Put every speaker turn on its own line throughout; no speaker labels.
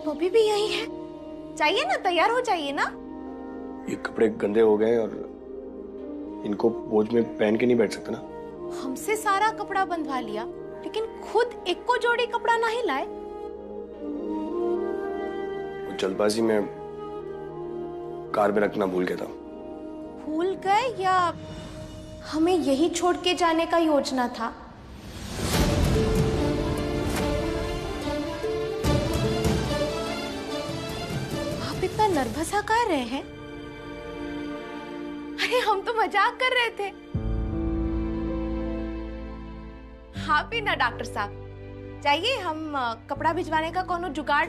तुम अभी भी यही है? चाहिए ना, तैयार हो जाइए ना।
ये कपड़े गंदे हो गए और इनको बोझ में पहन के नहीं बैठ सकता ना।
हमसे सारा कपड़ा बंधवा लिया, लेकिन खुद एक को जोड़ी कपड़ा नहीं लाए।
वो जल्दबाजी में कार में रखना भूल गया था।
भूल गए या हमें यही छोड़ के जाने का योजना था? आप इतना नर्वस कर रहे हैं? अरे हम तो मजाक कर रहे थे। हाँ भी ना डॉक्टर साहब, चाहिए हम कपड़ा भिजवाने का कोनो जुगाड़।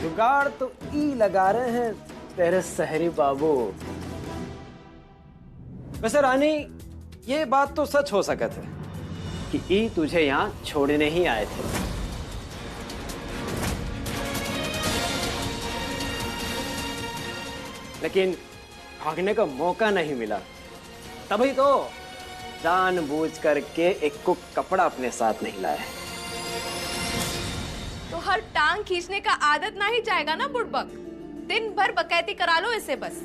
जुगाड़ तो ई लगा रहे हैं तेरे शहरी बाबू। वैसे रानी, ये बात तो सच हो सकत है कि ई तुझे यहाँ छोड़ने ही आए थे। लेकिन भागने का मौका नहीं मिला, तभी तो जानबूझ करके एक को कपड़ा अपने साथ नहीं लाया।
तो हर टांग खींचने का आदत ना ही जाएगा ना बुड़बक। दिन भर बकैती करा लो इसे बस।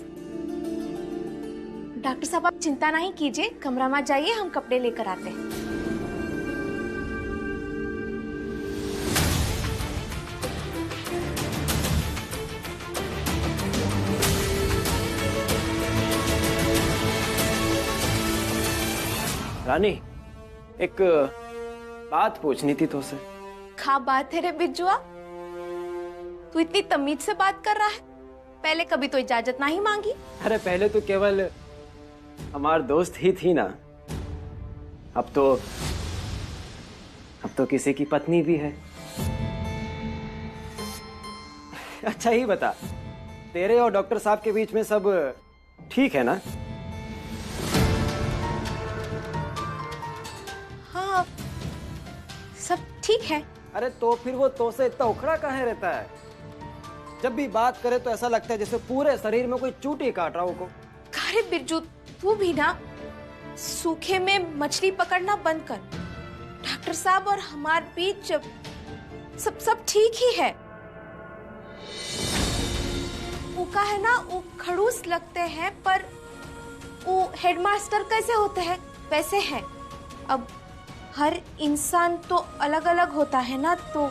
डॉक्टर साहब आप चिंता नहीं कीजिए, कमरा में जाइए, हम कपड़े लेकर आते हैं।
रानी, एक बात पूछनी थी तुझसे।
क्या बात है रे बिज्जुआ? तू इतनी तमीज से बात कर रहा है? पहले कभी तो इजाजत नहीं मांगी।
अरे पहले तो केवल हमार दोस्त ही थी ना, अब तो किसी की पत्नी भी है। अच्छा ही बता, तेरे और डॉक्टर साहब के बीच में सब ठीक है ना?
हाँ, सब ठीक है।
अरे तो फिर वो तो से इतना उखड़ा काहे रहता है? जब भी बात करे तो ऐसा लगता है जैसे पूरे शरीर में कोई चूटी काट रहा हो।
अरे बिरजू, तू भी ना सूखे में मछली पकड़ना बंद कर। डॉक्टर साहब और हमारे बीच सब ठीक ही है। वो का है ना, वो खड़ूस लगते हैं पर वो हेडमास्टर कैसे होते हैं वैसे हैं। अब हर इंसान तो अलग अलग होता है ना, तो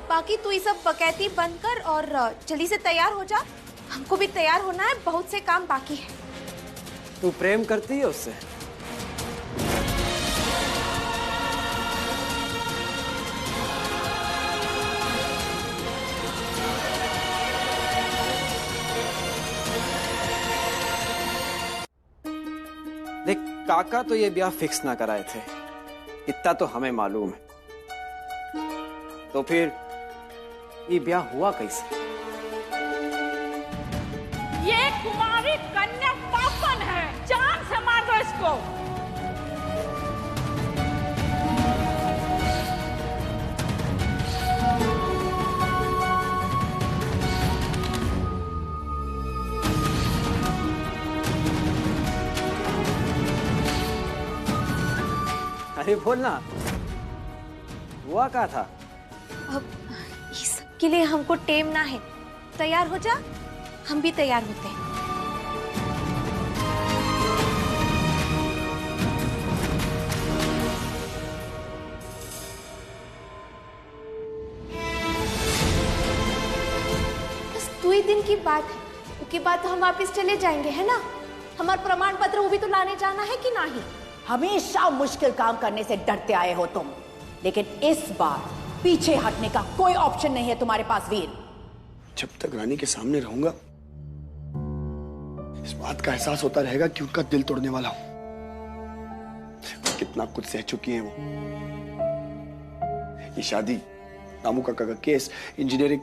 बाकी तू ये सब बकैती बंद कर और जल्दी से तैयार हो जा। हमको भी तैयार होना है, बहुत से काम बाकी है।
तू प्रेम करती है उससे? देख, काका तो ये ब्याह फिक्स ना कराए थे, इतना तो हमें मालूम है। तो फिर ये ब्याह हुआ कैसे?
ये कुमारी कन्या पापन है, जान से मार दो इसको।
अरे बोलना, हुआ क्या था?
अब ये सब के लिए हमको टेम ना है। तैयार हो जा, हम भी तैयार होते हैं। बस 2 दिन की बात है, उसके बाद तो हम वापस चले जाएंगे, है ना? हमारा प्रमाण पत्र वो भी तो लाने जाना है कि नहीं?
हमेशा मुश्किल काम करने से डरते आए हो तुम, लेकिन इस बार पीछे हटने का कोई ऑप्शन नहीं है तुम्हारे पास वीर।
जब तक रानी के सामने रहूंगा इस बात का एहसास होता रहेगा कि उनका दिल तोड़ने वाला हूं। कितना कुछ सह चुकी हैं वो। ये शादी, रामू काका का केस, इंजीनियरिंग,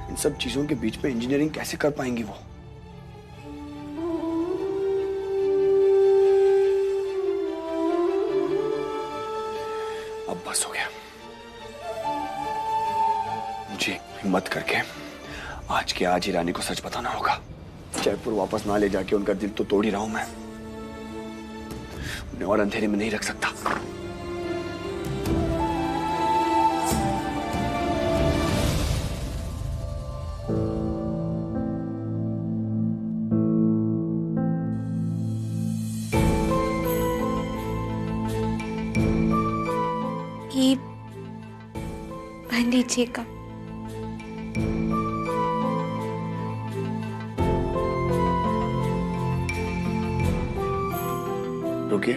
इन सब चीजों के बीच में इंजीनियरिंग कैसे कर पाएंगी वो? अब बस हो गया। मुझे हिम्मत करके आज के आज ही रानी को सच बताना होगा। जयपुर वापस ना ले जाके उनका दिल तो तोड़ ही रहा हूं मैं, उन्हें और अंधेरे में नहीं रख सकता।
ये पहन लीजिएगा।
रुकिए।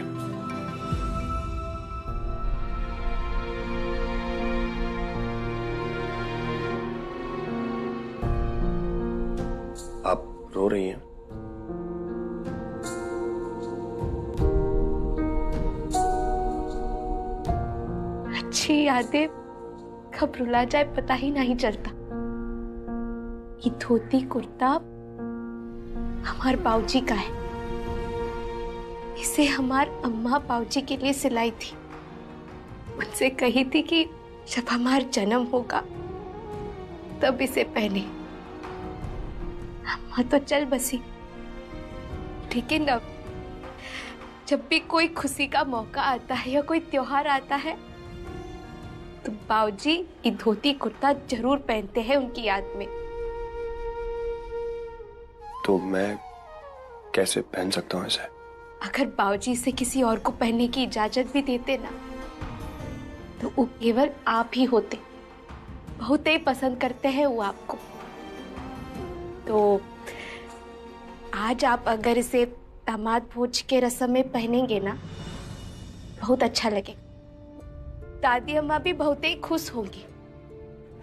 आप रो रही हैं?
अच्छी यादें कब रुला जाए पता ही नहीं चलता। ये धोती कुर्ता हमारे बाबूजी का है। इसे हमार अम्मा बाबूजी के लिए सिलाई थी। उनसे कही थी कि जब हमारा जन्म होगा तब इसे पहने। अम्मा तो चल बसी, लेकिन अब जब भी कोई खुशी का मौका आता है या कोई त्योहार आता है तो बाबूजी ये धोती कुर्ता जरूर पहनते हैं उनकी याद में।
तो मैं कैसे पहन सकता हूँ इसे?
अगर बाबूजी इसे किसी और को पहनने की इजाजत भी देते ना तो वो केवल आप ही होते। बहुत ही पसंद करते हैं वो आपको। तो आज आप अगर इसे दामाद भोज के रस्म में पहनेंगे ना बहुत अच्छा लगेगा। दादी अम्मा भी बहुत ही खुश होंगी।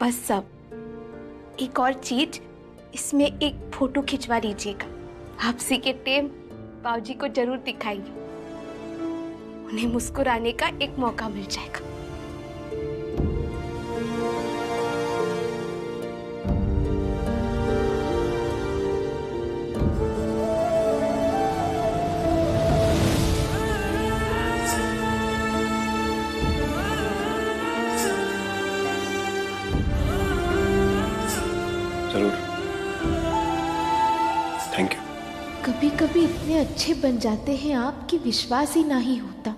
बस सब एक और चीज, इसमें एक फोटो खिंचवा लीजिएगा। वापसी के टाइम बाबूजी को जरूर दिखाएंगे। उन्हें मुस्कुराने का एक मौका मिल जाएगा।
जरूर। Thank you.
कभी कभी इतने अच्छे बन जाते हैं आप कि विश्वास ही नहीं होता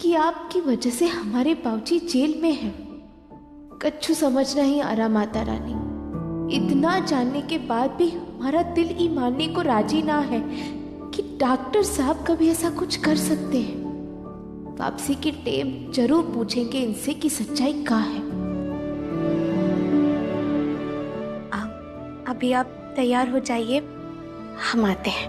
कि आपकी वजह से हमारे बाबूजी जेल में हैं। कच्छू समझ नहीं आ रहा माता रानी। इतना जानने के बाद भी हमारा दिल ही मानने को राजी ना है कि डॉक्टर साहब कभी ऐसा कुछ कर सकते हैं। वापसी के टाइम जरूर पूछेंगे इनसे कि सच्चाई क्या है।
अभी आप तैयार हो जाइए, हम आते हैं।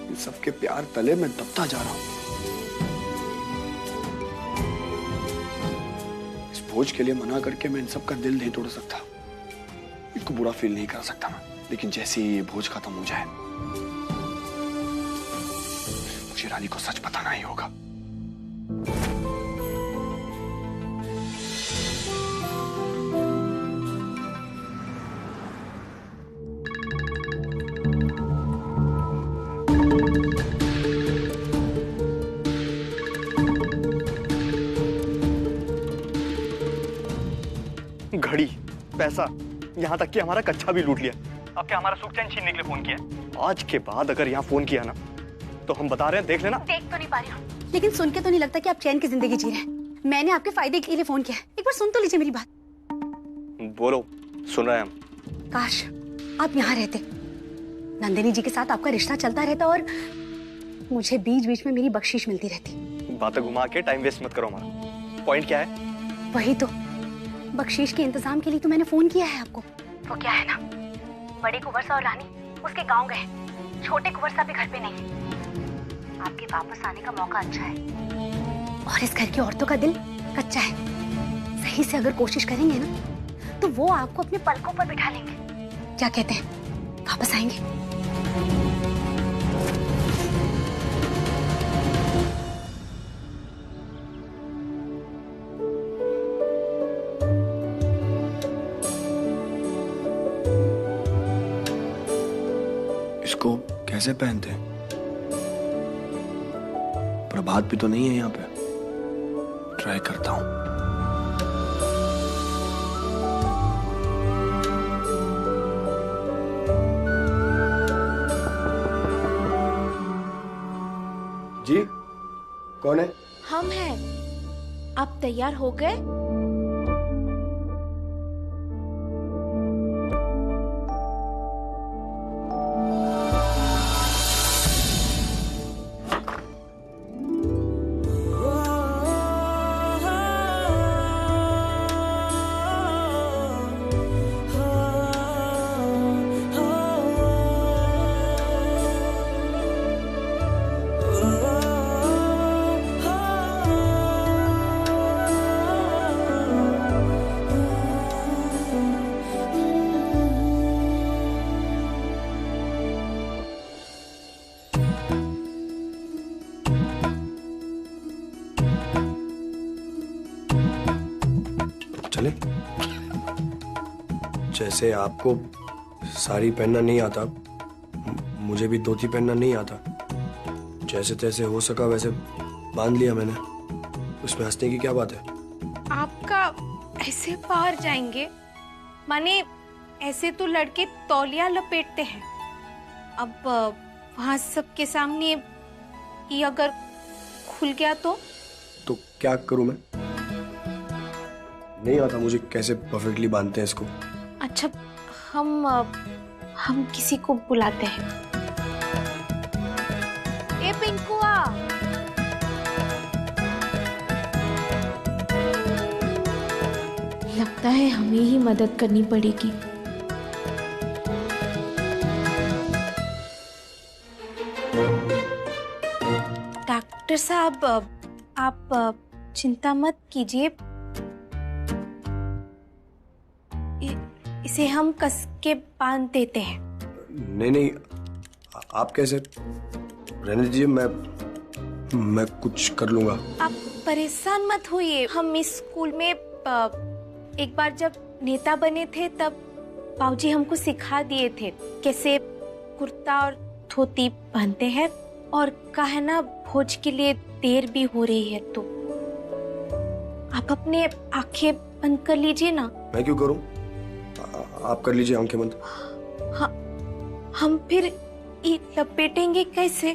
इन सबके प्यार तले मैं दबता जा रहा हूं। भोज के लिए मना करके मैं इन सब का दिल नहीं तोड़ सकता। इनको बुरा फील नहीं करा सकता मैं। लेकिन जैसे ही ये भोज खत्म हो जाए मुझे रानी को सच बताना ही होगा।
घड़ी, पैसा, यहाँ तक कि हमारा कच्चा भी लूट लिया। अब क्या हमारा सुख चैन छीनने के लिए फोन किया? आज के बाद अगर यहाँ फोन किया ना तो हम बता रहे हैं, देख लेना।
देख तो नहीं पा रही हूँ, लेकिन सुन के तो नहीं लगता कि आप चैन की जिंदगी जी रहे हैं। मैंने आपके फायदे के लिए फोन किया है। एक बार सुन तो लीजिए मेरी बात।
बोलो, सुन रहे हैं हम।
काश आप यहाँ रहते, नंदिनी जी के साथ आपका रिश्ता चलता रहता और मुझे बीच बीच में मेरी बख्शीश मिलती रहती।
बातें घुमा के टाइम वेस्ट मत करो। हमारा पॉइंट क्या है?
वही तो, बख्शीश के इंतजाम के लिए तो मैंने फोन किया है आपको। वो क्या है ना, बड़ी कुंवर सा और रानी उसके गांव गए, छोटे कुंवर सा भी घर पे नहीं। आपके वापस आने का मौका अच्छा है और इस घर की औरतों का दिल कच्चा है। सही से अगर कोशिश करेंगे ना तो वो आपको अपने पलकों पर बिठा लेंगे। क्या कहते हैं, वापस आएंगे?
इसको कैसे पहनते हैं? प्रभात भी तो नहीं है यहाँ पे। ट्राई करता हूँ।
जी, कौन है?
हम हैं। आप तैयार हो गए?
चले? जैसे आपको साड़ी पहनना नहीं आता, मुझे भी धोती पहनना नहीं आता। जैसे तैसे हो सका वैसे बांध लिया मैंने। उसमें हंसने की क्या बात है?
आपका ऐसे बाहर जाएंगे, माने ऐसे तो लड़के तौलिया लपेटते हैं। अब वहां सबके सामने ये अगर खुल गया तो
क्या करूं मैं? नहीं आता मुझे कैसे परफेक्टली बांधते हैं इसको।
अच्छा, हम किसी को बुलाते हैं। ए पिंकुआ,
लगता है हमें ही मदद करनी पड़ेगी।
डॉक्टर साहब, आप चिंता मत कीजिए, इसे हम कस के बांध देते हैं।
नहीं, आप कैसे? रहने दीजिए, मैं कुछ कर लूंगा।
आप परेशान मत होइए। हम इस स्कूल में एक बार जब नेता बने थे तब बाबूजी हमको सिखा दिए थे कैसे कुर्ता और धोती पहनते हैं। और कहा ना, भोज के लिए देर भी हो रही है, तो आप अपने आंखें बंद कर लीजिए ना।
मैं क्यों करूं? आप कर लीजिए आंखें बंद।
हाँ, हम फिर लपेटेंगे कैसे?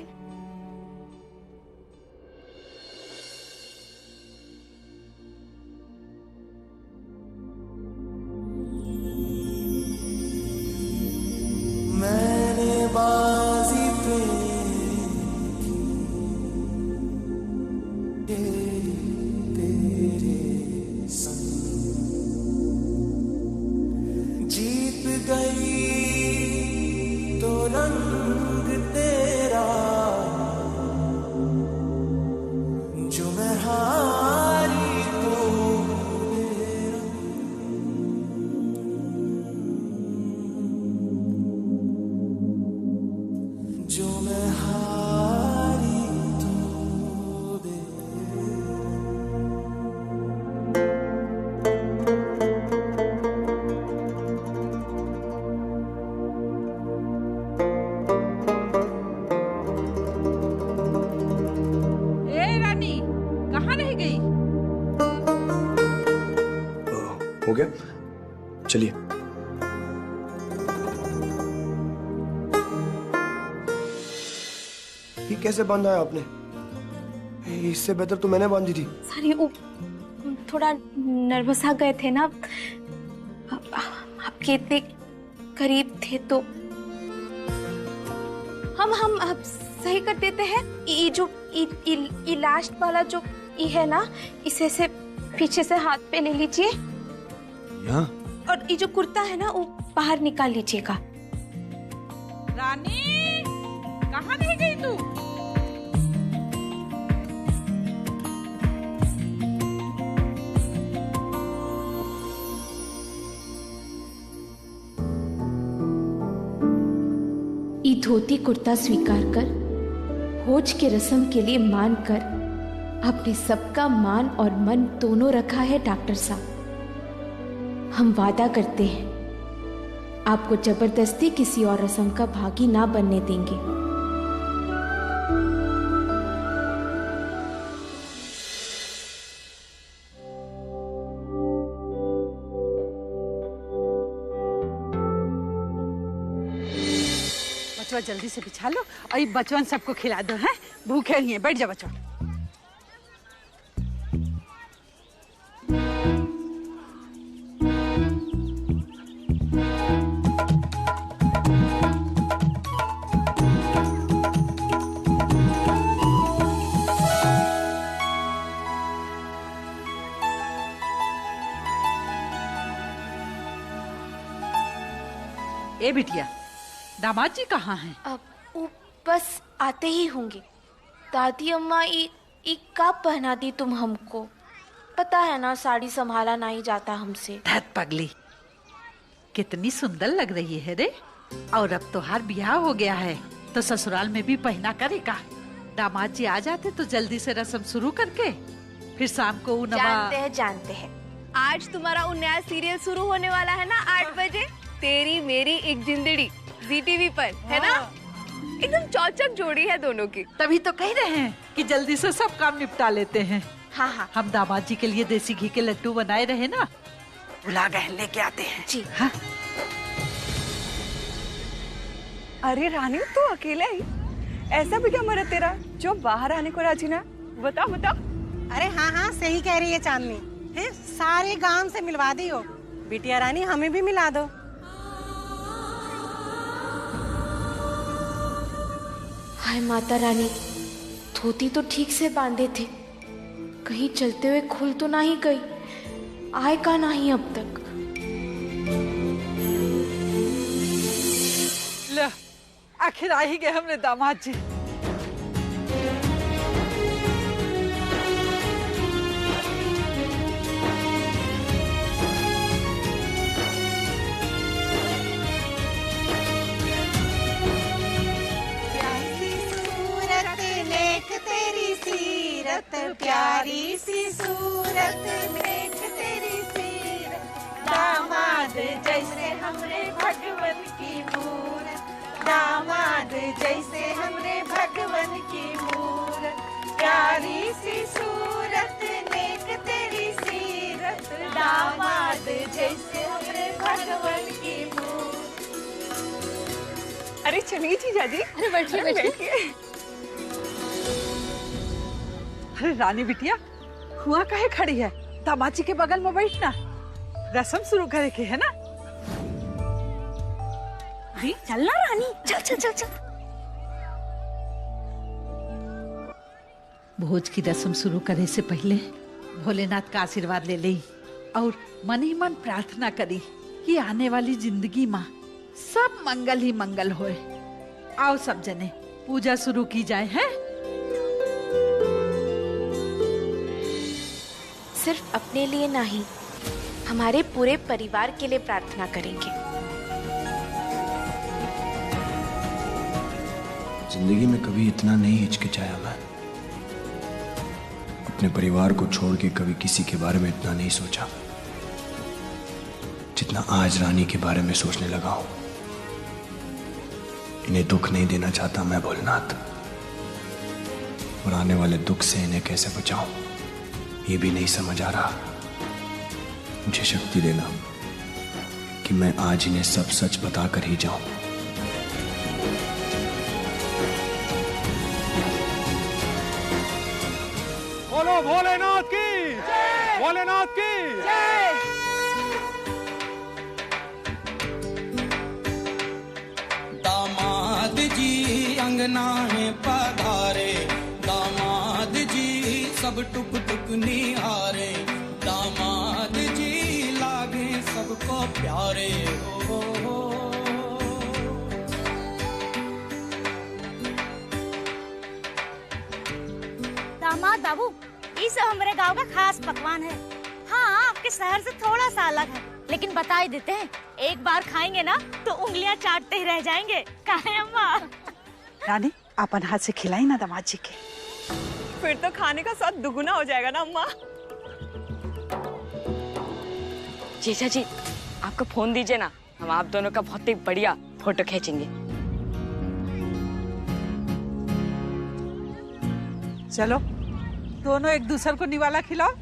मैंने बाजी पे तेरे संग जीत गई तो रंग तेरा, जो मैं हारी तो मेरा। जो मैं हारी तो
हो गया, चलिए। ये कैसे बांधा है आपने? इससे बेहतर तो मैंने बांधी थी।
सॉरी, थोड़ा नर्वस आ गए थे ना, आपके इतने करीब थे तो हम अब सही कर देते हैं। ये जो ये लास्ट वाला जो ये है ना, इसे से पीछे से हाथ पे ले लीजिए।
यहाँ?
और ये जो कुर्ता है ना, वो बाहर निकाल लीजिएगा।
रानी, कहाँ रह गई तू?
ई धोती कुर्ता स्वीकार कर, भोज के रस्म के लिए मान कर, आपने सबका मान और मन दोनों रखा है डॉक्टर साहब। हम वादा करते हैं आपको जबरदस्ती किसी और रस्म का भागी ना बनने देंगे।
बचवा जल्दी से बिछा लो और ये बचवन सबको खिला दो। हैं भूखे नहीं है, बैठ जा बचवा। ए बिटिया, दामाद जी कहाँ हैं?
अब वो बस आते ही होंगे। दादी अम्मा ये कब पहना दी तुम हमको? पता है ना साड़ी संभाला नहीं जाता हमसे।
धत पगली, कितनी सुंदर लग रही है रे। और अब तो हर ब्याह हो गया है तो ससुराल में भी पहना करेगा। दामाद जी आ जाते तो जल्दी से रस्म शुरू करके फिर शाम को
जानते हैं आज तुम्हारा वो नया सीरियल शुरू होने वाला है ना 8 बजे, तेरी मेरी एक जिंदड़ी ZTV पर, है ना? एकदम चौचक जोड़ी है दोनों की।
तभी तो कह रहे हैं कि जल्दी से सब काम निपटा लेते हैं।
हाँ।
हम दामाद जी के लिए देसी घी के लड्डू बनाए रहे ना, बुला गए लेके आते हैं
जी।
हाँ?
अरे रानी, तू अकेला ही? ऐसा भी क्या मरा तेरा जो बाहर आने को राजी ना? बताओ।
अरे हाँ, सही कह रही है चांदनी। है सारे गांव से मिलवा दी हो। बिटिया रानी, हमें भी मिला दो।
हाय माता रानी, धोती तो ठीक से बांधे थे, कहीं चलते हुए खुल तो नहीं गई? आए का नहीं अब तक?
ले, आखिर आ ही गए हमने दामाद जी।
प्यारी सी सूरत, नेक तेरी सीरत, दामाद जैसे हमरे भगवन की मूरत, दामाद जैसे हमरे भगवन की मूरत, प्यारी सी सूरत, नेक तेरी सीरत, दामाद जैसे हमरे भगवन की मूरत।
अरे चलिए जीजा जी।
अरे बैठिए।
अरे रानी बिटिया, हुआ काहे खड़ी है? दामाद जी के बगल में बैठना, रस्म शुरू करे के है ना?
अरे चल ना रानी, चल।
भोज की रस्म शुरू करे से पहले भोलेनाथ का आशीर्वाद ले ली और मन ही मन प्रार्थना करी कि आने वाली जिंदगी में सब मंगल ही मंगल होए। आओ सब जने पूजा शुरू की जाए। हैं
सिर्फ अपने लिए नहीं, हमारे पूरे परिवार के लिए प्रार्थना करेंगे।
जिंदगी में कभी इतना नहीं हिचकिचाया मैं। अपने परिवार को छोड़ के कभी किसी के बारे में इतना नहीं सोचा जितना आज रानी के बारे में सोचने लगा हूं। इन्हें दुख नहीं देना चाहता मैं भोलेनाथ, और आने वाले दुख से इन्हें कैसे बचाऊं ये भी नहीं समझ आ रहा। मुझे शक्ति देना कि मैं आज इन्हें सब सच बताकर ही जाऊं।
बोलो भोलेनाथ की जय, भोलेनाथ की जय।
दामाद जी अंगना में पधारे, दामाद जी सब टुक टुक निहारे, दामाद जी लागे सबको प्यारे हो।
दामाद बाबू, ये सब हमारे गांव का खास पकवान है। हाँ, आपके शहर से थोड़ा सा अलग है, लेकिन बता ही देते हैं, एक बार खाएंगे ना तो उंगलियां चाटते ही रह जाएंगे। काहे अम्मा?
रानी, अपन हाथ से खिलाई ना दामाद जी के,
फिर तो खाने का स्वाद दुगुना हो जाएगा ना अम्मा।
जीजा जी, आपका फोन दीजिए ना, हम आप दोनों का बहुत ही बढ़िया फोटो खींचेंगे।
चलो दोनों एक दूसरे को निवाला खिलाओ।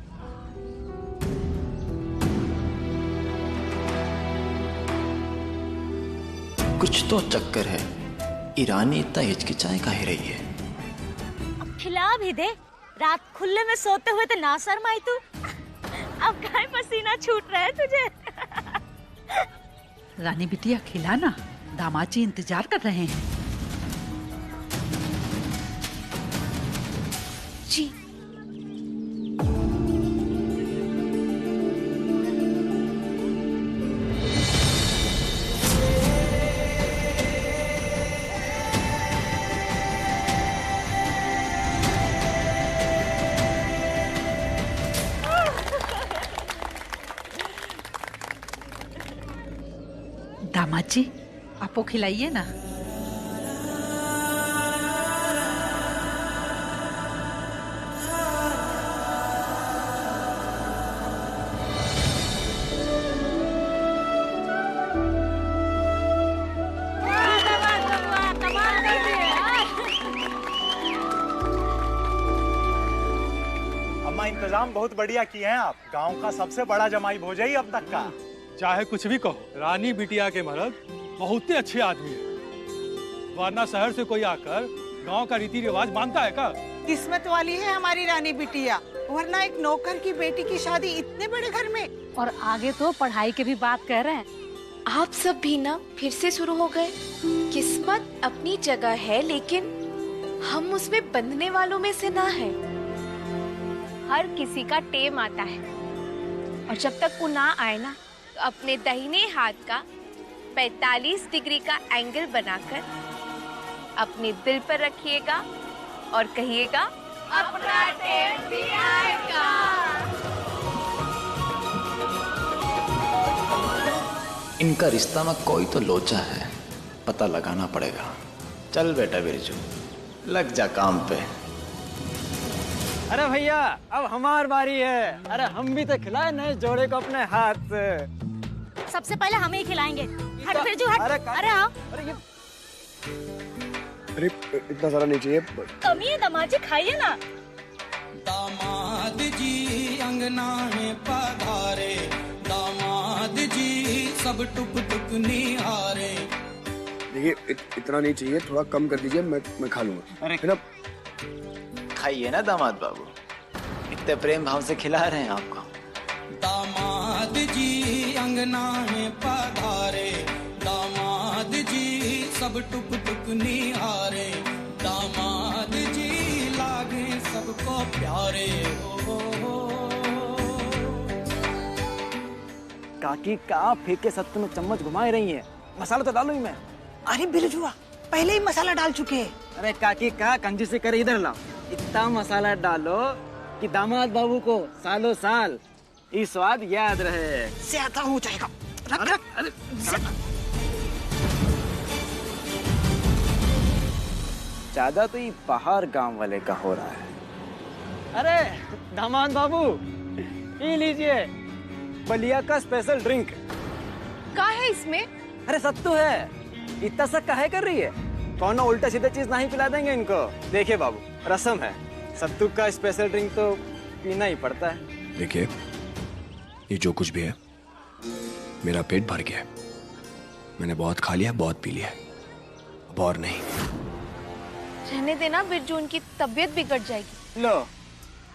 कुछ तो चक्कर है, ईरानी इतना हिचकिचाए काहे रही है।
अब खिला भी दे, रात खुले में सोते हुए तो ना शर्माई तू। अब काहे पसीना छूट रहा है तुझे?
रानी बिटिया खिलाना, दामाद जी इंतजार कर रहे हैं।
जी
दामाद जी आपको खिलाइए ना।
अम्मा इंतजाम बहुत बढ़िया किए हैं आप। गांव का सबसे बड़ा जमाई भोज ही अब तक का।
चाहे कुछ भी कहो, रानी बिटिया के मर्द बहुत ही अच्छे आदमी है, वरना शहर से कोई आकर गांव का रीति रिवाज मानता है का?
किस्मत वाली है हमारी रानी बिटिया, वरना एक नौकर की बेटी की शादी इतने बड़े घर में।
और आगे तो पढ़ाई की भी बात कह रहे हैं।
आप सब भी ना फिर से शुरू हो गए। किस्मत अपनी जगह है, लेकिन हम उसमें बंधने वालों में से ना है। हर किसी का टेम आता है, और जब तक वो ना आए ना, तो अपने दाहिने हाथ का 45 डिग्री का एंगल बनाकर अपने दिल पर रखिएगा और कहिएगा अपना टेम भी आएगा।
इनका रिश्ता में कोई तो लोचा है, पता लगाना पड़ेगा। चल बेटा बिरजू, लग जा काम पे।
अरे भैया अब हमार बारी है। अरे हम भी तो खिलाए नए जोड़े को अपने हाथ से।
सबसे पहले हमें ही खिलाएंगे। हट बिरजू हट। अरे हाँ
अरे इतना सारा नहीं चाहिए।
कमी है दामाद जी, खाइए ना।
दामाद जी अंगना में पधारे, दामाद जी सब टुक टुक निहारे।
देखिए इतना नहीं चाहिए, थोड़ा कम कर दीजिए, मैं खा लूंगा।
अरे
ना
खाइए ना दामाद बाबू, इतने प्रेम भाव से खिला रहे हैं आपको।
दामाद जी अंगना में पधारे, दामाद जी सब टुक टुक निहारे, दामाद जी लागे सबको प्यारे।
काकी का फेंक के सत्तू में चम्मच घुमा रही है। मसाला तो डालो ही मैं।
अरे बिरजुआ पहले ही मसाला डाल चुके हैं।
अरे काकी का कंजूसी करे, इधर लाओ। इतना मसाला डालो कि दामाद बाबू को सालों साल ये स्वाद याद रहे।
ज्यादा हो जाएगा। रख रख।
अरे ज्यादा तो ये बाहर गांव वाले का हो रहा है। अरे दामाद बाबू ये लीजिए, बलिया का स्पेशल ड्रिंक।
क्या है इसमें?
अरे सत्तू है। इतना सा काहे कर रही है? कौन उल्टा सीधा चीज नहीं पिला देंगे इनको। देखिए बाबू, रस्म है, सत्तू का स्पेशल ड्रिंक तो पीना ही पड़ता है।
देखिए ये जो कुछ भी है, मेरा पेट भर गया है। मैंने बहुत खा लिया, बहुत पी लिया, अब और नहीं।
रहने देना बिरजू, उनकी तबीयत बिगड़ जाएगी।
लो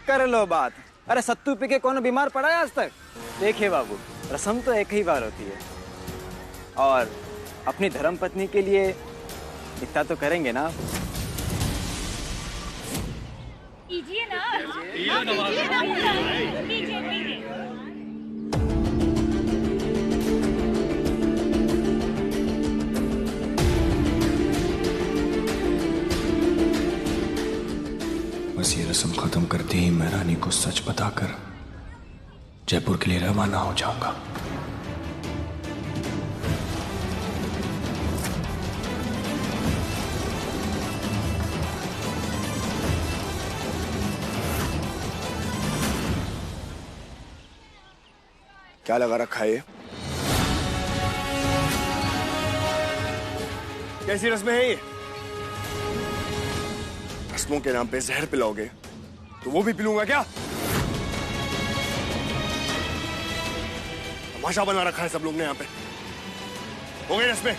कर लो बात। अरे सत्तू पी के कौन बीमार पड़ा है आज तक? देखिए बाबू, रस्म तो एक ही बार होती है, और अपनी धर्मपत्नी के लिए इतना तो करेंगे ना।
कीजिए ना। कीजिए ना। कीजिए कीजिए।
बस ये रस्म खत्म करते ही मैं रानी को सच बताकर जयपुर के लिए रवाना हो जाऊंगा। क्या लगा रखा है ये?
कैसी रस्में हैं ये? रस्मों के नाम पे जहर पिलाओगे तो वो भी पिलूंगा क्या? तमाशा बना रखा है सब लोग ने यहाँ पे। हो गई रस्में?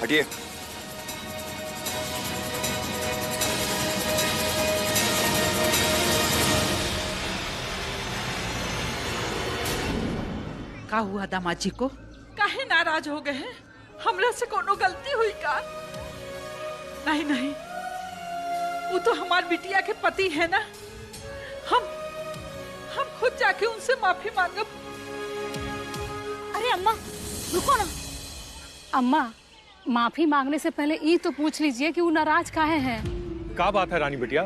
हटिए।
का हुआ दामाद जी को? काहे नाराज हो गए हैं? हमरा से कोनो गलती हुई का? नहीं नहीं, वो तो हमार बिटिया के पति है ना। हम खुद जाके उनसे माफी मांगब।
अरे अम्मा रुको ना। अम्मा माफी मांगने से पहले ये तो पूछ लीजिए कि वो नाराज काहे हैं।
क्या बात है रानी बिटिया,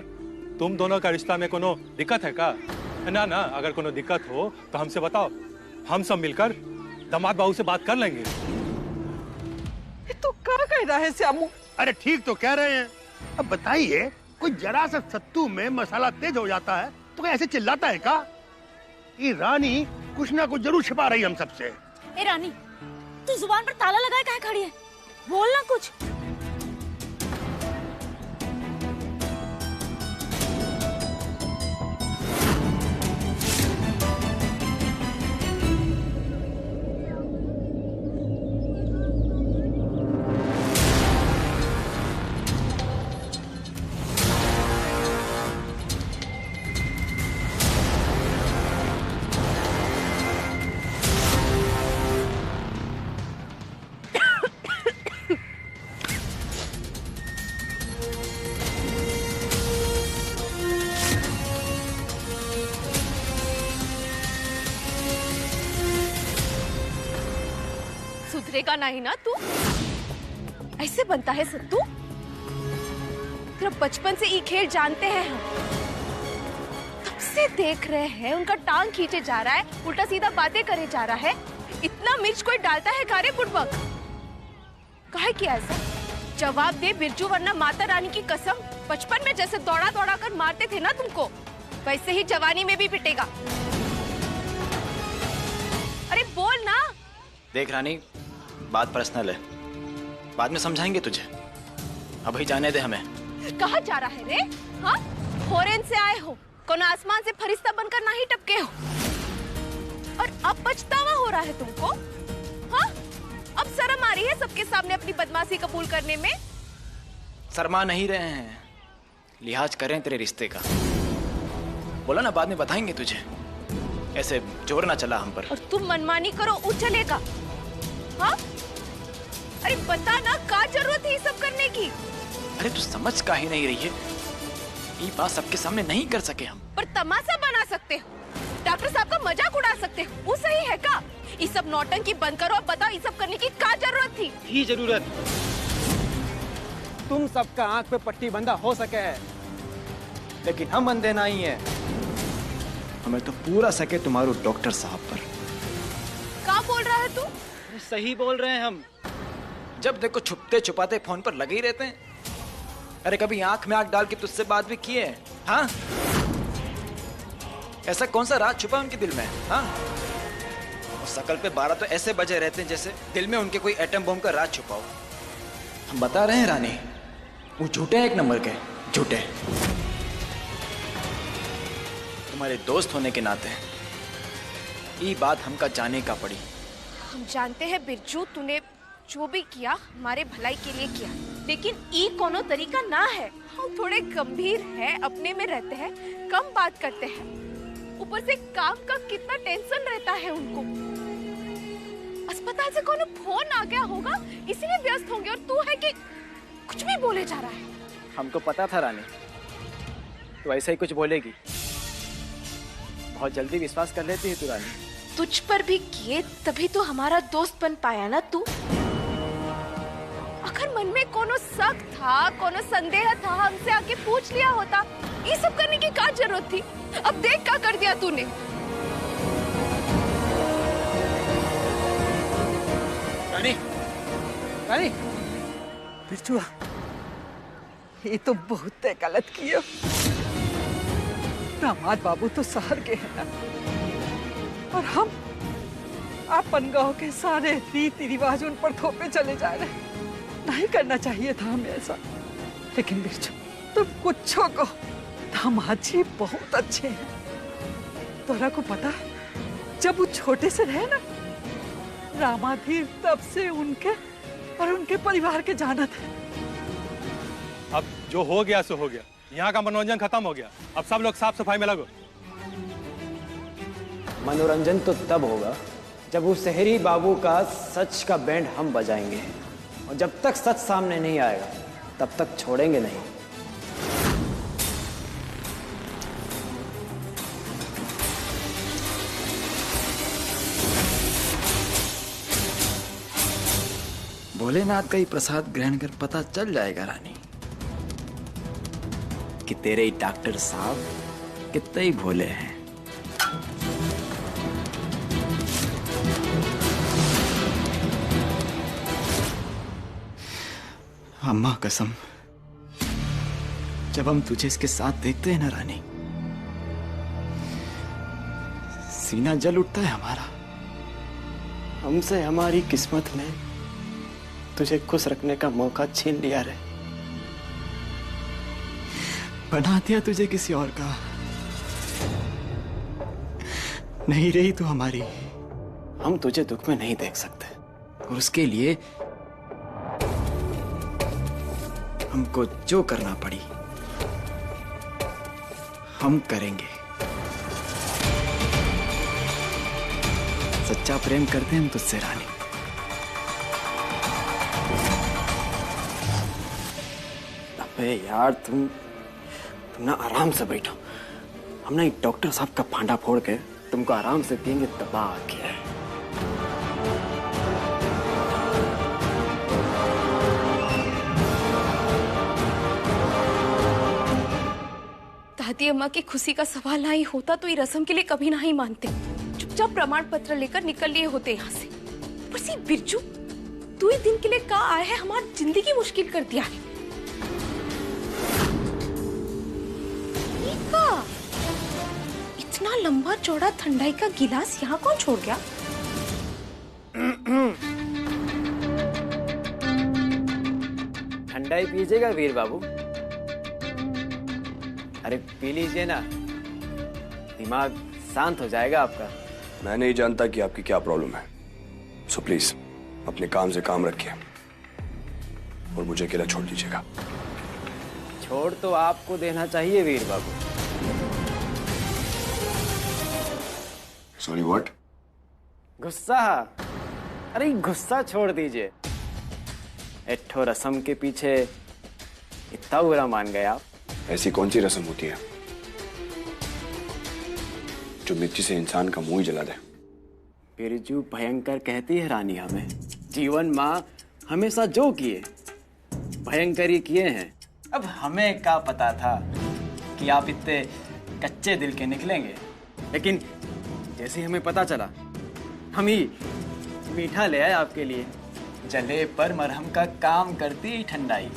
तुम दोनों का रिश्ता में कोनो दिक्कत है का? ना ना, अगर कोनो दिक्कत हो तो हमसे बताओ, हम सब मिलकर दामाद बाबू से बात कर लेंगे।
तो क्या कह रहा है श्यामू?
अरे ठीक तो कह रहे हैं। अब बताइए, कोई जरा सा सत्तू में मसाला तेज हो जाता है तो क्या ऐसे चिल्लाता है का? ये रानी कुछ ना कुछ जरूर छिपा रही हम सबसे।
ए रानी, तू जुबान पर ताला लगाए काहे खड़ी है? बोलना कुछ।
सुधरेगा नहीं ना तू? ऐसे बनता है सत्तू? तेरा बचपन से ये खेल जानते हैं हम। तब से देख रहे हैं, उनका टांग खींचे जा रहा है, उल्टा सीधा बातें करे जा रहा है। इतना मिर्च कोई डालता है कारे बुड़बक? काहे किया ऐसा? जवाब दे बिरजू, वरना माता रानी की कसम, बचपन में जैसे दौड़ा दौड़ा कर मारते थे ना तुमको, वैसे ही जवानी में भी पिटेगा। अरे बोल ना।
देख रानी, बात पर्सनल है, बाद में समझाएंगे तुझे, अभी जाने दे हमें।
कहाँ जा रहा है रे? हाँ, फॉरेन से आए हो, कौन आसमान से फरिश्ता बनकर नहीं टपके हो, और अब पछतावा हो रहा है तुमको? हाँ, अब शर्म आ रही है सबके सामने अपनी बदमाशी कबूल करने में?
शर्मा नहीं रहे हैं, लिहाज करें तेरे रिश्ते का। बोला ना बाद में बताएंगे तुझे, ऐसे जोर ना चला हम पर।
और तुम मनमानी करो, वो चलेगा? हाँ? अरे बता ना, क्या जरूरत है ये सब करने की?
अरे तू समझ का ही नहीं रही है, ये बात सबके सामने नहीं कर सके हम।
पर तमाशा बना सकते हो, डॉक्टर साहब का मजाक उड़ा सकते हो, वो सही है का? ये सब नौटंकी बंद करो और बताओ, ये सब करने की क्या जरूरत थी?
ही जरूरत, तुम सबका आंख पे पट्टी बंधा हो सके है, लेकिन हम अंधे नहीं है। हमें तो पूरा सके तुम्हारो डॉक्टर साहब पर।
क्या बोल रहा है तू?
सही बोल रहे हैं हम।
जब देखो छुपते छुपाते फोन पर लगे ही रहते हैं। अरे कभी आंख में आंख डाल के तुझसे बात भी किए? हाँ, ऐसा कौन सा राज छुपा उनके दिल में? हाँ, और शकल पे 12 तो ऐसे बजे रहते हैं जैसे दिल में उनके कोई एटम बम का राज छुपा हो। हम बता रहे हैं रानी, वो झूठे हैं, एक नंबर के झूठे। तुम्हारे दोस्त होने के नाते ये बात हमका जाने का पड़ी।
हम जानते हैं बिरजू, तूने जो भी किया हमारे भलाई के लिए किया, लेकिन ये कोनो तरीका ना है। हम थोड़े गंभीर हैं, अपने में रहते हैं, कम बात करते हैं, ऊपर से काम का कितना टेंशन रहता है उनको। अस्पताल से कोनो फोन आ गया होगा, इसीलिए व्यस्त होंगे, और तू है कि कुछ भी बोले जा रहा है।
हमको पता था रानी, तो ऐसा ही कुछ बोलेगी। बहुत जल्दी विश्वास कर लेती है तू रानी।
तुझ पर भी किए तभी तो हमारा दोस्त बन पाया ना तू। अगर मन में कोनो शक था, कोनो संदेह था, हमसे आके पूछ लिया होता। ये सब करने की क्या जरूरत थी? अब देख क्या कर दिया तूने।
रानी, रानी,
बिरजुआ, ये तो बहुत गलत किया। दामाद बाबू तो शहर के हैं ना, और हम अपन गांव के सारे रीति रिवाज उन पर थोपे चले जा रहे हैं। नहीं करना चाहिए था हमें ऐसा। लेकिन बिरजू, तुम कुछ को दामाद जी बहुत अच्छे हैं। तोरा को पता है, जब वो छोटे से रहे ना, रामाधीर तब से उनके और उनके परिवार के जानत है।
अब जो हो गया सो हो गया, यहाँ का मनोरंजन खत्म हो गया। अब सब लोग साफ सफाई में लगो।
मनोरंजन तो तब होगा जब उस शहरी बाबू का सच का बैंड हम बजाएंगे, और जब तक सच सामने नहीं आएगा तब तक छोड़ेंगे नहीं।
भोलेनाथ का ही प्रसाद ग्रहण कर पता चल जाएगा रानी कि तेरे ही डॉक्टर साहब कितने ही भोले हैं। अम्मा कसम, जब हम तुझे इसके साथ देखते हैं ना रानी, सीना जल उठता है हमारा। हमसे हमारी किस्मत ने तुझे खुश रखने का मौका छीन लिया रे, बना दिया तुझे किसी और का। नहीं रही तू हमारी, हम तुझे दुख में नहीं देख सकते, और उसके लिए हमको जो करना पड़ी हम करेंगे। सच्चा प्रेम करते हैं हम तुझसे रानी। अबे यार, तुम ना आराम से बैठो। हम ना डॉक्टर साहब का फांडा फोड़ के तुमको आराम से पिएंगे, तबाह किया है।
दादी अम्मा की खुशी का सवाल नहीं होता तो ये रस्म के लिए कभी नहीं मानते। चुपचाप प्रमाण पत्र लेकर निकल लिए होते यहाँ से। पर सी बिरजू, तू ही दिन के लिए कहाँ आया है, हमारी जिंदगी मुश्किल कर दिया है। इतना लंबा चौड़ा ठंडाई का गिलास यहाँ कौन छोड़ गया?
ठंडाई पीजिएगा वीर बाबू? अरे पी लीजिए ना, दिमाग शांत हो जाएगा आपका।
मैं नहीं जानता कि आपकी क्या प्रॉब्लम है, सो प्लीज अपने काम से काम रखिए और मुझे अकेला छोड़ दीजिएगा।
छोड़ तो आपको देना चाहिए वीर बाबू।
Sorry what?
गुस्सा? अरे गुस्सा छोड़ दीजिए। एठो रस्म के पीछे इतना बुरा मान गए आप?
ऐसी कौन सी रस्म होती है जो मिर्ची से इंसान का मुंह ही जला दे?
बिरजू भयंकर कहती है रानी हमें। जीवन माँ हमेशा जो किए भयंकर ही किए हैं। अब हमें क्या पता था कि आप इतने कच्चे दिल के निकलेंगे, लेकिन जैसे हमें पता चला हम ही मीठा ले आए आपके लिए। जले पर मरहम का काम करती ठंडाई।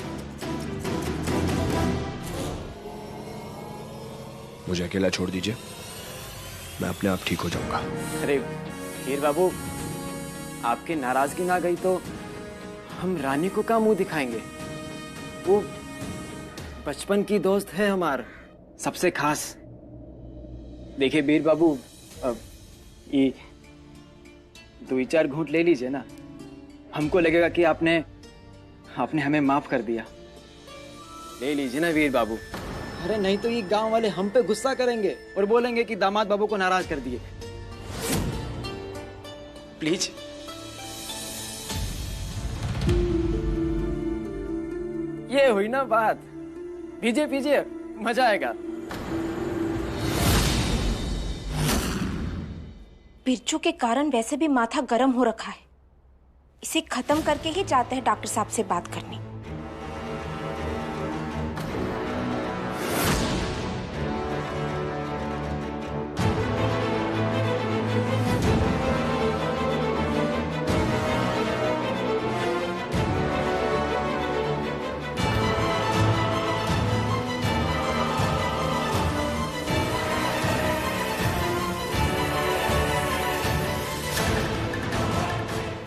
मुझे अकेला छोड़ दीजिए, मैं अपने आप ठीक हो जाऊंगा।
अरे हीर बाबू, आपकी नाराजगी ना गई तो हम रानी को क्या मुंह दिखाएंगे? वो बचपन की दोस्त है हमार, सबसे खास। देखिए वीर बाबू, अब ये 2-4 घूंट ले लीजिए ना, हमको लगेगा कि आपने हमें माफ कर दिया। ले लीजिए ना वीर बाबू। अरे नहीं तो ये गांव वाले हम पे गुस्सा करेंगे और बोलेंगे कि दामाद बाबू को नाराज कर दिए। प्लीज। ये हुई ना बात। पीजिए पीजिए, मजा आएगा।
बिरजू के कारण वैसे भी माथा गर्म हो रखा है, इसे खत्म करके ही जाते हैं डॉक्टर साहब से बात करने।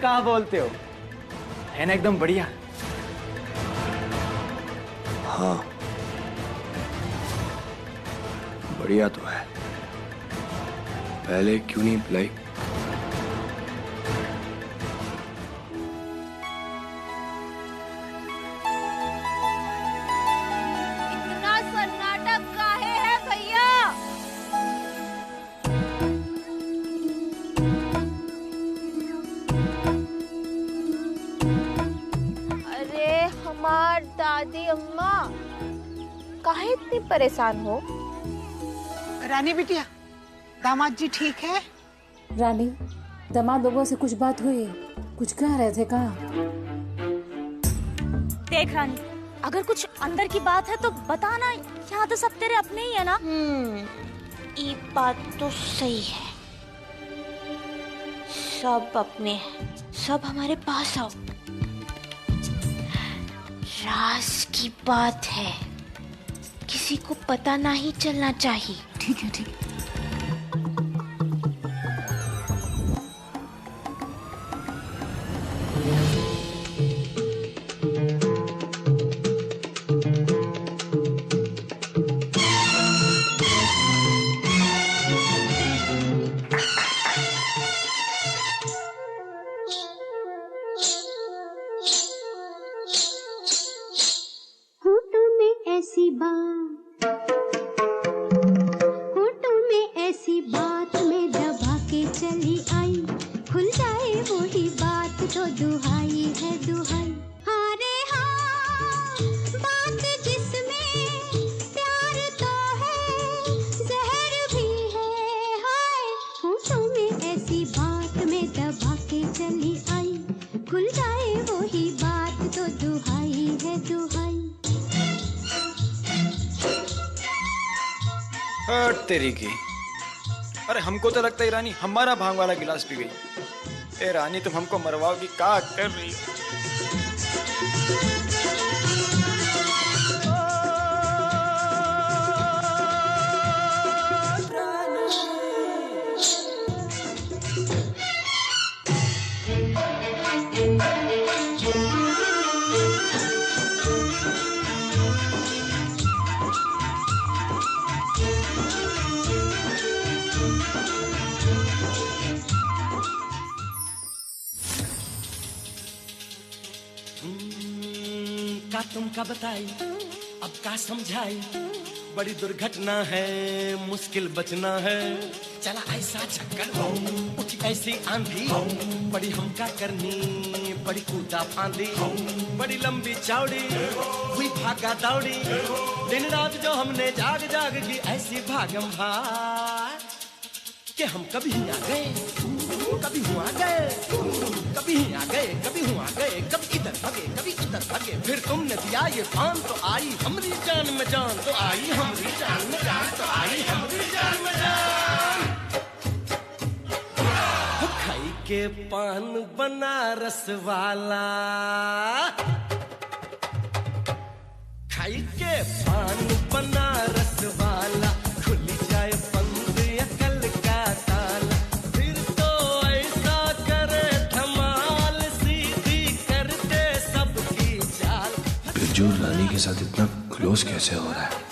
कहाँ बोलते हो, है ना एकदम बढ़िया।
हाँ बढ़िया तो है, पहले क्यों नहीं पिलाई?
इतना सन्नाटा काहे है भैया? अरे हमार दादी अम्मा काहे इतनी परेशान हो?
रानी बिटिया, दामाद जी ठीक है?
रानी, दामाद लोगों से कुछ बात हुई? कुछ कह रहे थे कहाँ?
देख रानी, अगर कुछ अंदर की बात है तो बताना, यहाँ तो सब तेरे अपने ही है ना।
एक बात तो सही है, सब अपने हैं, सब हमारे पास आओ। राज की बात है, किसी को पता नहीं चलना चाहिए।
ठीक है ठीक है।
होठों में ऐसी बात, होठों में ऐसी बात में दबा के चली आई, खुल जाए वही बात तो दुहाई है दुहाई। हाँ रे हाँ, बात जिसमें प्यार तो है, जहर भी है हाय। होठों में ऐसी बात में दबा के चली आई, खुल जाए वही बात तो दुहाई है दुहाई।
हट तेरी की। अरे हमको तो लगता है रानी हमारा भांग वाला गिलास पी गई। ए रानी तुम हमको मरवाओगी, क्या कर रही हो?
का तुमका बताई, अब का समझाई, बड़ी दुर्घटना है, मुश्किल बचना है। चला ऐसा चक्कर, उठी ऐसी आंधी, बड़ी हमका करनी, बड़ी कूदा फांदी, बड़ी लंबी चौड़ी हुई भागा दौड़ी। दिन रात जो हमने जाग जाग की ऐसी भागम भाग कि हम कभी आ गए, कभी हुआ गए, कभी आ गए, कभी हुआ गए, कभी इधर भागे, कभी उधर भागे। फिर तुमने दिया ये पान तो आई हमारी जान में जान, तो आई हमारी जान में जान, तो आई हमारी जान में जान। खाई के पान बनारस वाला, खाई के पान बनारस वाला, खुल जाए बंद अकल का ताला, फिर तो ऐसा करे धमाल, सीधी करते सबकी चाल।
बिरजू रानी के साथ इतना क्लोज कैसे हो रहा है?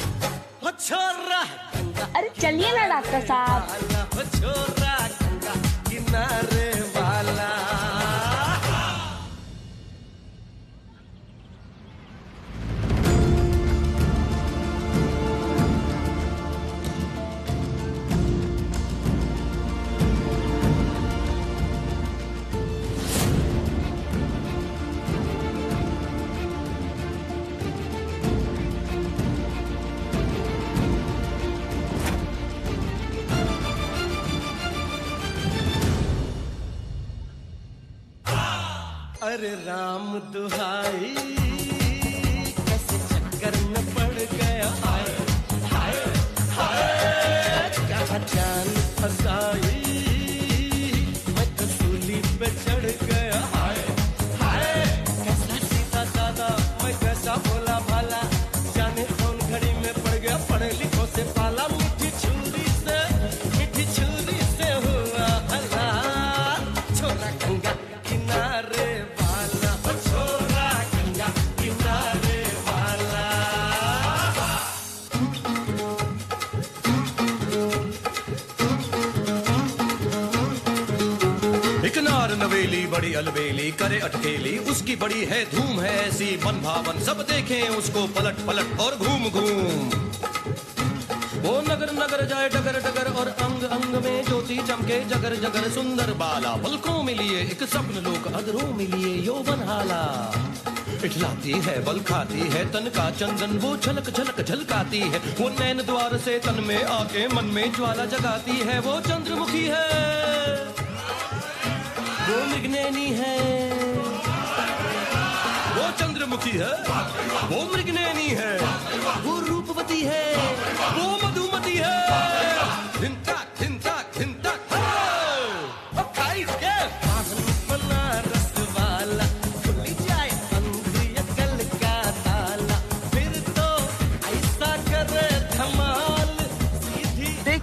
अरे चलिए ना डॉक्टर साहब।
छोरा गंगा किनारे वाला। अरे राम दुहाई, कैसे चक्कर में पड़ गया, हाय हाय हाय। क्या जान फसाई, मैं तो सूली पे चढ़ गया, हाय हाय। कैसा सीधा साधा, मैं कैसा भोला भाला, जाने कौन घड़ी में पड़ गया पढ़े लिखों से पाला। मीठी छुरी से हुआ हला, छोरा गंगा किनारे बार नवेली बड़ी अलबेली करे अटकेली, उसकी बड़ी है धूम है ऐसी मन भावन, सब देखें उसको पलट पलट और घूम घूम। वो नगर नगर जाए डगर डगर और अंग अंग में ज्योति चमके जगर जगर, सुंदर बाला पलकों में लिए एक स्वप्न लोक अधरों में लिए यौवन हाला। इठलाती है बल खाती है तन का चंदन, वो झलक झलक झलकाती है, वो नैन द्वार से तन में आके मन में ज्वाला जगाती है। वो चंद्रमुखी है, वो मृगनैनी है, वो चंद्रमुखी है, वो मृगनैनी है, वो रूपवती है, वो मधुमती है। दिन तक दिन तक दिन तक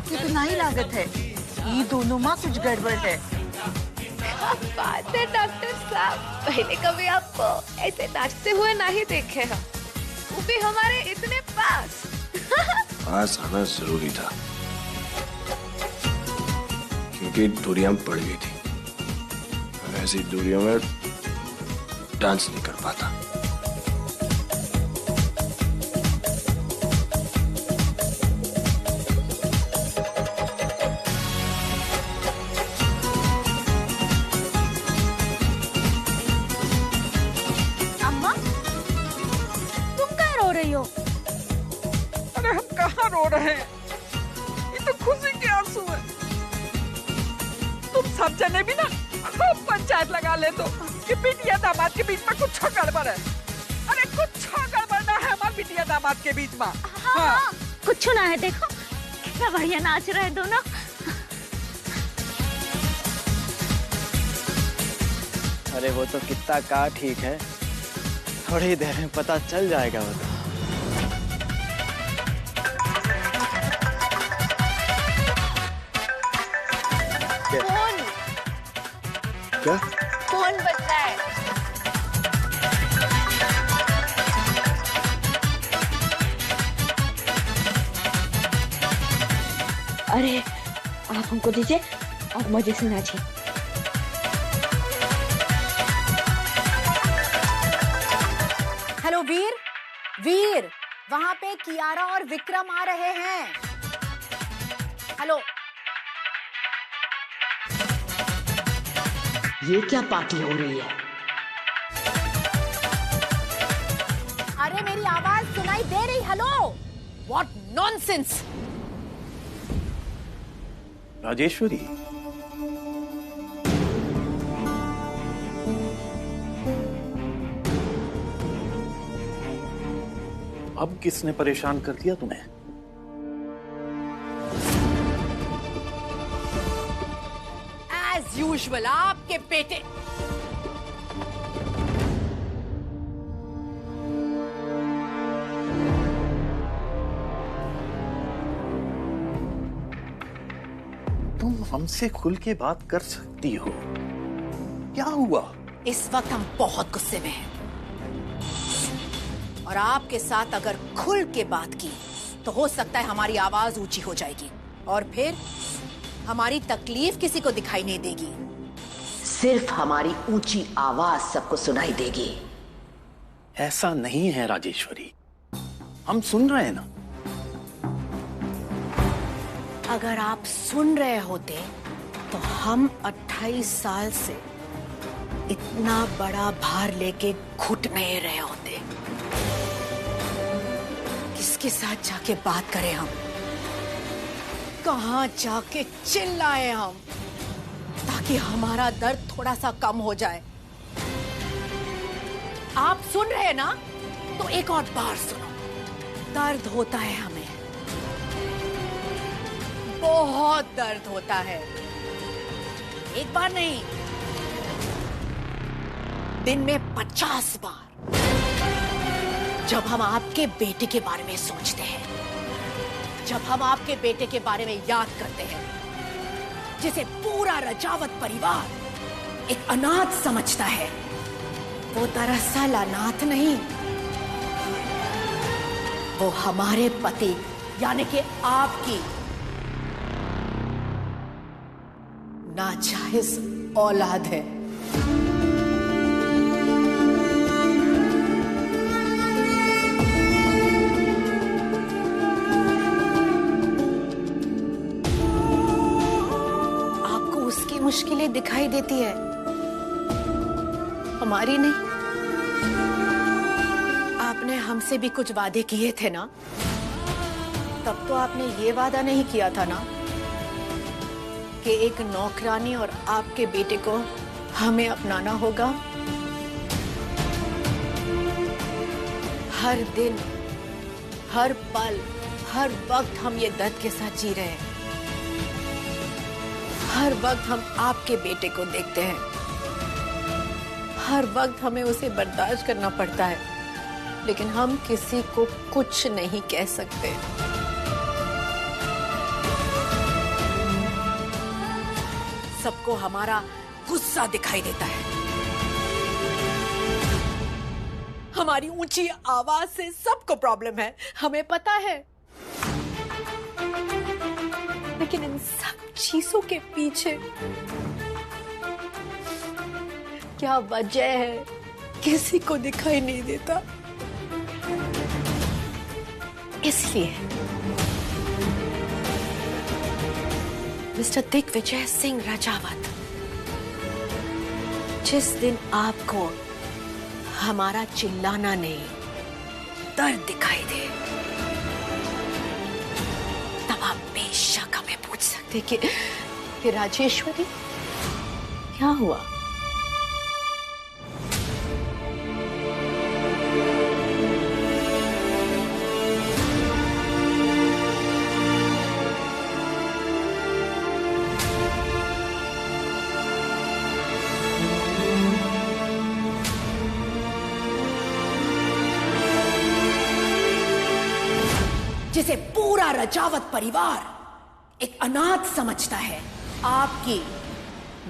कितना ही लागत है, ये दोनों माँ कुछ गड़बड़ है।
क्या बात है डॉक्टर साहब, पहले कभी आपको ऐसे नाचते हुए नहीं देखे हैं, वो भी हमारे इतने पास।
पास आना जरूरी था क्योंकि दूरियां बढ़ गई थी, ऐसी दूरियों में डांस नहीं कर पाता।
अरे हम कहाँ रो रहे हैं, ये तो खुशी के आंसू है। तुम सब जने भी ना खूब पंचायत लगा ले तो कि बिटिया दामाद के बीच में कुछ गड़बड़ है। अरे कुछ गड़बड़ ना है हमारे बिटिया दामाद के बीच में।
हाँ, कुछ ना है, देखो कितना बढ़िया नाच रहे हैं दोनों।
अरे वो तो कितना का ठीक है, थोड़ी देर में पता चल जाएगा वो तो।
फोन
क्या?
फोन बज रहा है।
अरे आप हमको दीजिए और मजे से नाचिए।
हेलो वीर, वीर वहां पे कियारा और विक्रम आ रहे हैं। हेलो,
ये क्या पार्टी हो रही है?
अरे मेरी आवाज सुनाई दे रही? Hello, what nonsense.
राजेश्वरी, अब किसने परेशान कर दिया तुम्हें?
एज यूजुअल आपके बेटे।
तुम हमसे खुल के बात कर सकती हो, क्या हुआ?
इस वक्त हम बहुत गुस्से में हैं और आपके साथ अगर खुल के बात की तो हो सकता है हमारी आवाज ऊंची हो जाएगी और फिर हमारी तकलीफ किसी को दिखाई नहीं देगी।
सिर्फ हमारी ऊंची आवाज सबको सुनाई देगी।
ऐसा नहीं है राजेश्वरी, हम सुन रहे हैं ना।
अगर आप सुन रहे होते तो हम 28 साल से इतना बड़ा भार लेके घुट नहीं रहे होते। किसके साथ जाके बात करें हम, कहां जाके चिल्लाएं हम ताकि हमारा दर्द थोड़ा सा कम हो जाए। आप सुन रहे हैं ना, तो एक और बार सुनो। दर्द होता है हमें, बहुत दर्द होता है। एक बार नहीं, दिन में 50 बार। जब हम आपके बेटे के बारे में सोचते हैं, जब हम आपके बेटे के बारे में याद करते हैं, जिसे पूरा रजावत परिवार एक अनाथ समझता है, वो दरअसल अनाथ नहीं, वो हमारे पति यानी कि आपकी नाजायज औलाद है। आपको उसकी मुश्किलें दिखाई देती है, हमारी नहीं। आपने हमसे भी कुछ वादे किए थे ना, तब तो आपने ये वादा नहीं किया था ना कि एक नौकरानी और आपके बेटे को हमें अपनाना होगा। हर दिन, हर पल, हर वक्त हम ये दर्द के साथ जी रहे हैं। हर वक्त हम आपके बेटे को देखते हैं, हर वक्त हमें उसे बर्दाश्त करना पड़ता है, लेकिन हम किसी को कुछ नहीं कह सकते। सबको हमारा गुस्सा दिखाई देता है, हमारी ऊंची आवाज से सबको प्रॉब्लम है, हमें पता है। लेकिन इन सब चीजों के पीछे क्या वजह है, किसी को दिखाई नहीं देता। इसलिए मिस्टर दिग्विजय सिंह राजावत, जिस दिन आपको हमारा चिल्लाना नहीं, दर्द दिखाई दे, तब आप बेशक हमें पूछ सकते कि राजेश्वरी क्या हुआ। जिसे पूरा राजावत परिवार एक अनाथ समझता है, आपकी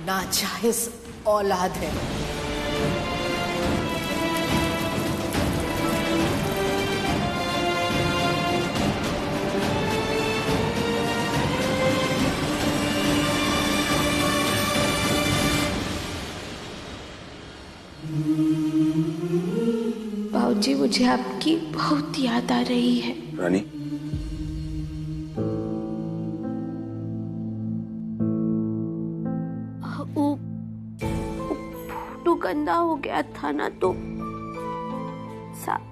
नाजायज औलाद है।
बाबूजी, मुझे आपकी बहुत याद आ रही है।
रानी,
फोटो गंदा हो गया था ना, तो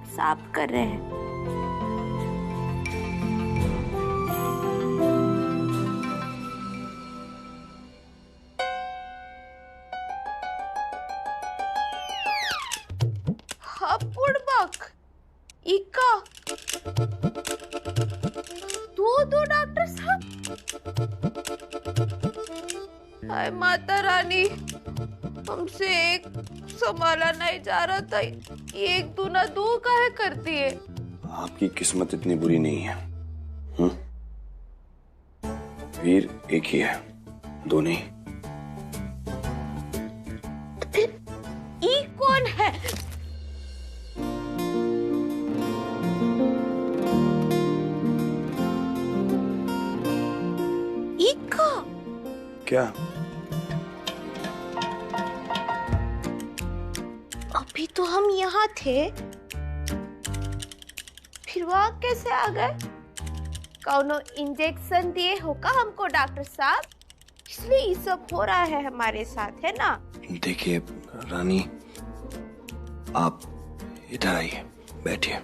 साफ कर रहे हैं।
बुड़बक इका दो डॉक्टर साहब। हाय माता रानी, हमसे एक संभाला नहीं जा रहा था, एक दूना दो काहे करती है।
आपकी किस्मत इतनी बुरी नहीं है। वीर एक ही है, दो नहीं।
तो फिर ई कौन है?
क्या?
अभी तो हम यहाँ थे, फिर वहाँ कैसे आ गए? कौनो इंजेक्शन दिए होगा हमको डॉक्टर साहब, इसलिए ये सब हो रहा है हमारे साथ, है ना?
देखिए रानी, आप इधर आइए, बैठिए।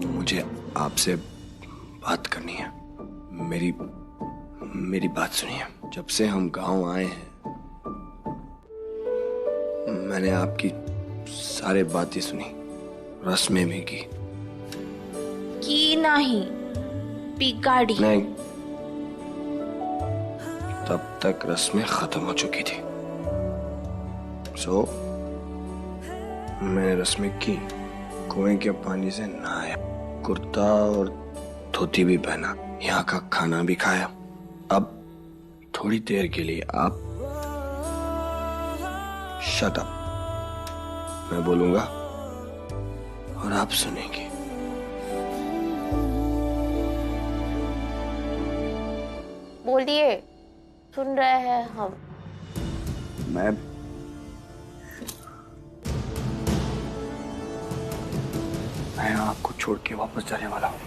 मुझे आपसे बात करनी है। मेरी बात सुनिए। जब से हम गांव आए हैं, मैंने आपकी सारी बातें सुनी, रस्में भी की
नहीं बिगाड़ी
नहीं। तब तक रस्में खत्म हो चुकी थी। मैंने रस्में की, कुएं के पानी से नहाया, कुर्ता और धोती भी पहना, यहाँ का खाना भी खाया। अब थोड़ी देर के लिए आप शट अप, मैं बोलूंगा और आप सुनेंगे।
बोलिए।
सुन रहे हैं हम।
मैं आपको छोड़ के वापस जाने वाला हूँ।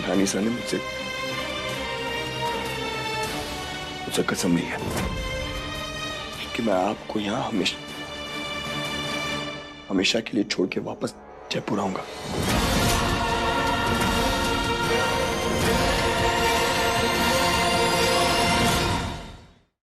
रानी सर ने मुझसे कसम ली है कि मैं आपको यहाँ हमेशा के लिए छोड़ के वापस जयपुर आऊंगा।